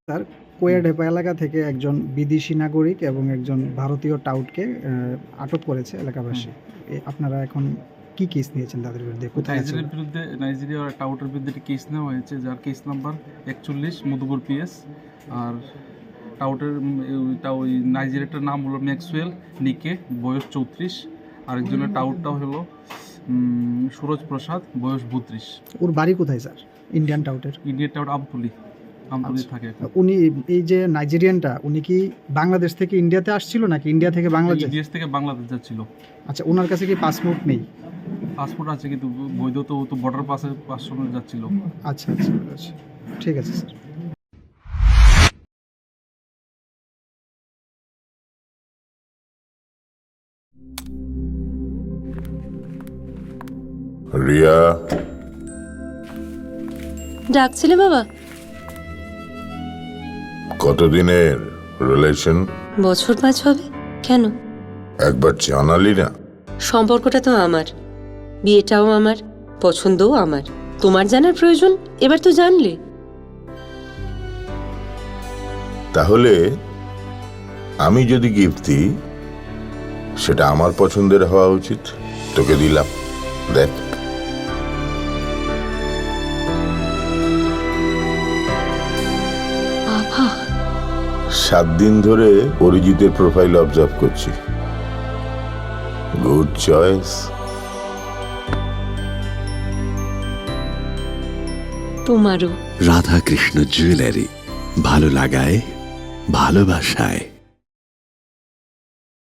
Sir, কোয়েডেপা এলাকা থেকে একজন বিদেশি নাগরিক এবং একজন ভারতীয় টাউটকে আটক করেছে এলাকাবাসী। আপনারা এখন কি কেস নিয়েছেন তাদের বিরুদ্ধে? কোথায় আছে ওরা? নাইজেরিয়া টাউটের বিরুদ্ধে একটি কেস নেওয়া হয়েছে, যার কেস নাম্বার 41 মধুপুর পিএস। আর টাউটের ওই নাইজেরিয়াটার নাম হলো ম্যাক্সওয়েল নিকে, বয়স 34। আরেকজনের টাউটটা হলো সুরজ প্রসাদ, বয়স 32। ওর বাড়ি কোথায় স্যার? ইন্ডিয়ান টাউটের ইন্ডিয়ান টাউট আমতুলি থাকে এখন। উনি এই যে নাইজেরিয়ানটা, উনি কি বাংলাদেশ থেকে ইন্ডিয়াতে আসছিল নাকি ইন্ডিয়া থেকে বাংলাদেশ? ইন্ডিয়া থেকে বাংলাদেশ যাচ্ছিল। আচ্ছা, ওনার কাছে কি পাসপোর্ট নেই? পাসপোর্ট আছে, কিন্তু বৈধ তো বর্ডার পাস যাচ্ছিল। আচ্ছা আচ্ছা আচ্ছা, ঠিক আছে স্যার। রিয়া, ডাকছিলে বাবা? কতদিনের রিলেশন? বছর 5 হবে। কেন? একবার জানালি না? সম্পর্কটা তো আমার, বিয়েটাও আমার, পছন্দও আমার। তোমার জানার প্রয়োজন এবার তো জানলে। তাহলে আমি যদি গিফট দিই, সেটা আমার পছন্দের হওয়া উচিত। তোকে দিলাম, দেখ। বাবা, 7 দিন ধরে অরিজিতের প্রোফাইল অবজার্ভ করছি। Good choice. তোমারও। রাধাকৃষ্ণ জুয়েলারি, ভালো লাগায় ভালোবাসায়।